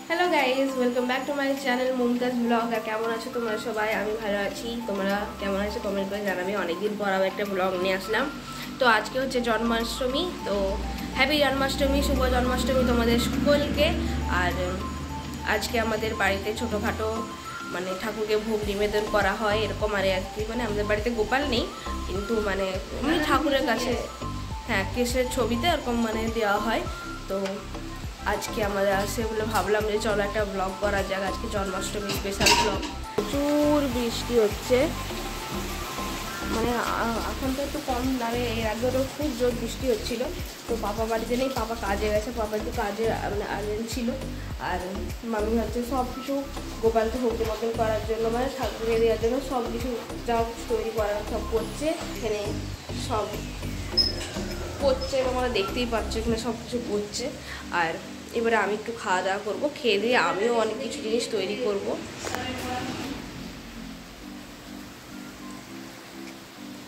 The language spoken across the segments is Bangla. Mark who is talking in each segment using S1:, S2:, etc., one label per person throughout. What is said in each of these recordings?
S1: Hello guys, welcome back to my channel Mumtaz blog. আর কেমন আছো তোমরা সবাই? আমি ভালো আছি। তোমরা কেমন আছো কমেন্ট করে জানাবে। অনেকদিন পর আবার একটা ব্লগ নিয়ে আসলাম। তো আজকে হচ্ছে জন্মাষ্টমী, তো হ্যাপি জন্মাষ্টমী, শুভ জন্মাষ্টমী তোমাদের সকলকে। আর আজকে আমাদের বাড়িতে ছোটোখাটো মানে ঠাকুরকে ভোগ নিবেদন করা হয় এরকম। আর কি মানে আমাদের বাড়িতে গোপাল নেই, কিন্তু মানে ঠাকুরের কাছে হ্যাঁ কৃষ্ণের ছবিতে এরকম মানে দেওয়া হয়। তো আজকে আমাদের আসে বলে ভাবলাম যে চলো একটা ব্লগ করা যাক, আজকে জন্মাষ্টমী স্পেশাল ব্লগ। প্রচুর বৃষ্টি হচ্ছে, মানে এখন তো একটু কম দামে, এর আগেও খুব জোর বৃষ্টি হচ্ছিল। তো পাপা বাড়িতে নেই, পাপা কাজে গেছে, পাপা একটু কাজে মানে আর্জেন্ট ছিল। আর মামি হচ্ছে সব কিছু গোপালকে ভোগ নিবেদন করার জন্য মানে ঠাকুরকে দেওয়ার জন্য সব কিছু যা তৈরি করা সব করছে। এখানে সব করছে, তোমরা দেখতেই পাচ্ছ এখানে সব কিছু করছে। আর এবারে আমি একটু খাওয়া দাওয়া করবো, খেয়ে দিয়ে আমিও অনেক কিছু জিনিস তৈরি করব।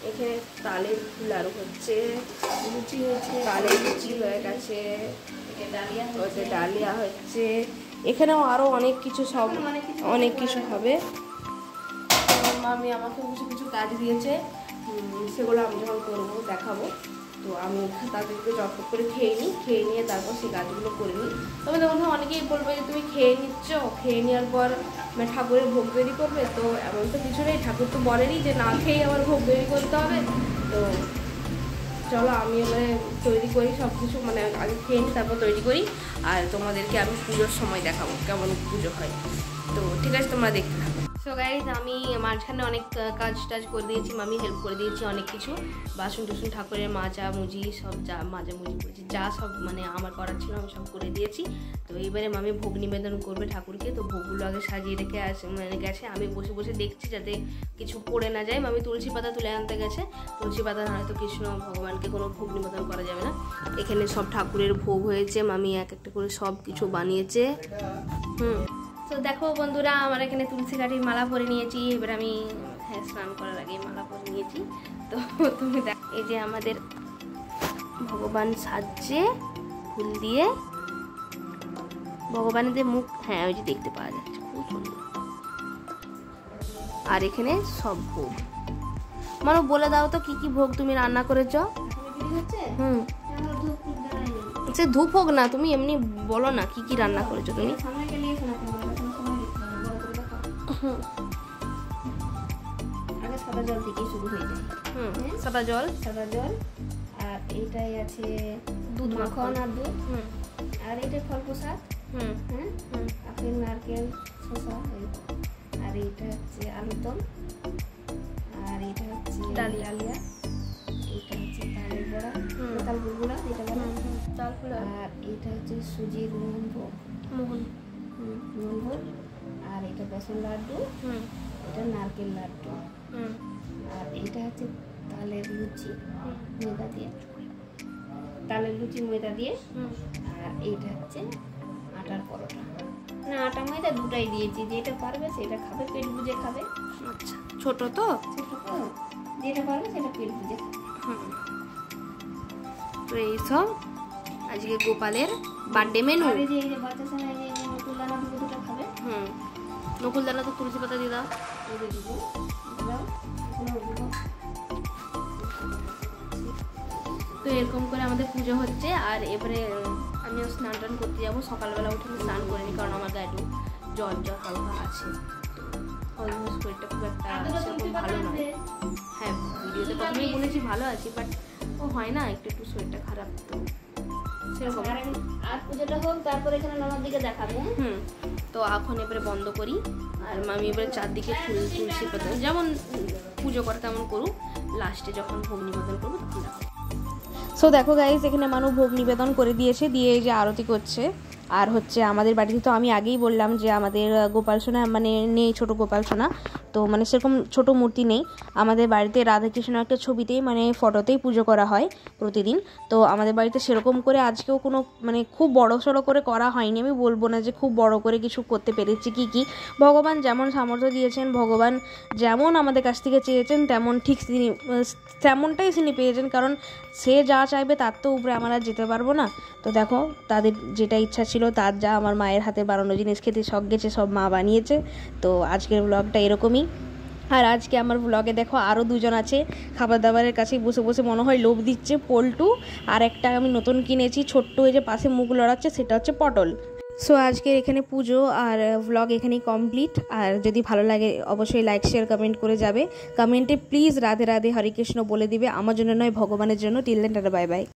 S1: এখানে তালের লাড়ু হচ্ছে, লুচি হচ্ছে, তালের লুচি হয়ে গেছে, ডালিয়া হচ্ছে, এখানেও আরও অনেক কিছু সব অনেক কিছু হবে। মামি আমাকে কিছু কিছু কাজ দিয়েছে, সেগুলো আমি যখন করবো দেখাবো। তো আমি তাদেরকে যত্ন করে খেয়ে নিয়ে তারপর সেই কাজগুলো করে নিই। তবে তখন অনেকেই বলবে যে তুমি খেয়ে নিচ্ছ, খেয়ে নেওয়ার পর মানে ঠাকুরের ভোগ তৈরি করবে। তো এমন তো কিছু নেই, ঠাকুর তো বলেনি যে না খেয়ে আবার ভোগ তৈরি করতে হবে। তো চলো আমি এবারে তৈরি করি সব কিছু, মানে আগে খেয়ে নিই তারপর তৈরি করি। আর তোমাদেরকে আমি পুজোর সময় দেখাবো কেমন পুজো হয়। তো ঠিক আছে, তোমরা দেখতে থাকো। সো গাইজ, আমি মাঝখানে অনেক কাজ টাজ করে দিয়েছি, মামি হেল্প করে দিয়েছি অনেক কিছু, বাসন টুসন ঠাকুরের মাজামুজি সব যা মাজামুজি করেছি, যা সব মানে আমার করার ছিল আমি সব করে দিয়েছি। তো এইবারে মামি ভোগ নিবেদন করবে ঠাকুরকে। তো ভোগগুলো আগে সাজিয়ে রেখে মানে গেছে, আমি বসে বসে দেখছি যাতে কিছু পড়ে না যায়। মামি তুলসী পাতা তুলে আনতে গেছে, তুলসী পাতা না হয়তো কৃষ্ণ ভগবানকে কোনো ভোগ নিবেদন করা যাবে না। এখানে সব ঠাকুরের ভোগ হয়েছে, মামি এক একটা করে সব কিছু বানিয়েছে। তো দেখো বন্ধুরা, আমার এখানে তুলসী কাঠির মালা পরে নিয়েছি। এবার আমি স্নান করার আগে মালা পরে নিয়েছি। তো তুমি দেখ, এই যে আমাদের ভগবান সাজছে ফুল দিয়ে, ভগবানের মুখ হ্যাঁ ওই যে দেখতে পাওয়া যাচ্ছে, খুব সুন্দর। আর এখানে সব ভোগ, মানে বলে দাও তো কি কি ভোগ তুমি রান্না করেছো? সে ধূপ হোক না, তুমি এমনি বলো না কি কি রান্না করেছো তুমি।
S2: আগে সাদা জল থেকেই শুরু হয়ে যায়।
S1: সাদা জল
S2: আর এইটাই আছে দুধ, মাখন আর দুধ। আর এইটা ফল প্রসাদ, আপেল, নারকেল, শসা। আর এইটা হচ্ছে আলুর দম, আর এইটা হচ্ছে
S1: ডালিয়া,
S2: এইটা হচ্ছে তালের বড়া, তাল গুড়া যেটা বলে, আর এইটা হচ্ছে সুজির মোহনভোগ, মোহনভোগ। আর এটা বেসন লাড্ডু, এটা নারকেল লাড্ডু। আর এটা হচ্ছে তালের লুচি ময়দা দিয়ে, আর এইটা হচ্ছে আটার পরোটা। না, আটা ময়দা দুটাই দিয়েছি, যেটা পারবে সেটা খাবে, পেট বুঝে খাবে।
S1: আচ্ছা, ছোট তো
S2: যেটা পারবে সেটা পেট বুঝে খাবে।
S1: তো এইসব আজকে গোপালের বার্থডে মেনু।
S2: আর এই যে বাচ্চা ছেলে এই যে নকুলদানা দুটো খাবে।
S1: নকুলদানা তো তুলসী পাতা দিয়ে দাও। তো এরকম করে আমাদের পুজো হচ্ছে। আর এবারে আমিও স্নান টান করতে যাবো। সকালবেলা উঠে আমি স্নান করিনি, কারণ আমার গায়ে একটু জ্বর হালকা আছে। অলমোস্ট শরীরটা খুব একটা সেরকম ভালো নয়। হ্যাঁ, ভিডিওতে প্রথমেই বলেছি ভালো আছি, বাট ও হয় না, একটু শরীরটা খারাপ। তো সেরকম
S2: আর পুজোটা হোক, তারপর এখানে নমার দিকে দেখাবে।
S1: তো এখন এবারে বন্ধ করি। আর মামি এবারে চারদিকে ফুল তুলসী পাতা যেমন পুজো করে তেমন করুক, লাস্টে যখন ভোগ নিবেদন করবো তখন দেখো। সো দেখো গাইজ, এখানে মানুষ ভোগ নিবেদন করে দিয়েছে, দিয়ে এই যে আরতি করছে। আর হচ্ছে আমাদের বাড়িতে তো আমি আগেই বললাম যে আমাদের গোপাল সোনা মানে নেই, ছোট গোপাল সোনা। তো মানে সেরকম ছোট মূর্তি নেই আমাদের বাড়িতে। রাধাকৃষ্ণ একটা ছবিতেই মানে ফটোতেই পুজো করা হয় প্রতিদিন। তো আমাদের বাড়িতে সেরকম করে আজকেও কোনো মানে খুব বড়সড় করে করা হয়নি। আমি বলবো না যে খুব বড় করে কিছু করতে পেরেছি। কি ভগবান যেমন সামর্থ্য দিয়েছেন, ভগবান যেমন আমাদের কাছ থেকে চেয়েছেন তেমন ঠিক তেমনটাই তিনি পেয়েছেন, কারণ সে যা চাইবে তার তো উপরে আমরা যেতে পারবো না। তো দেখো, তাদের যেটা ইচ্ছা ছিল ছিল, তার যা আমার মায়ের হাতে বানানো জিনিস খেতে শখ গেছে সব মা বানিয়েছে। তো আজকের ব্লগটা এরকমই। আর আজকে আমার ব্লগে দেখো আরও দুজন আছে, খাবার দাবারের কাছেই বসে বসে মনে হয় লোভ দিচ্ছে। পল্টু আর একটা আমি নতুন কিনেছি ছোট্ট, ওই যে পাশে মুখ লড়াচ্ছে, সেটা হচ্ছে পটল। সো আজকের এখানে পুজো আর ব্লগ এখানেই কমপ্লিট। আর যদি ভালো লাগে অবশ্যই লাইক শেয়ার কমেন্ট করে যাবে। কমেন্টে প্লিজ রাধে রাধে হরে কৃষ্ণ বলে দিবে, আমার জন্য নয় ভগবানের জন্য। Till then tata, bye by.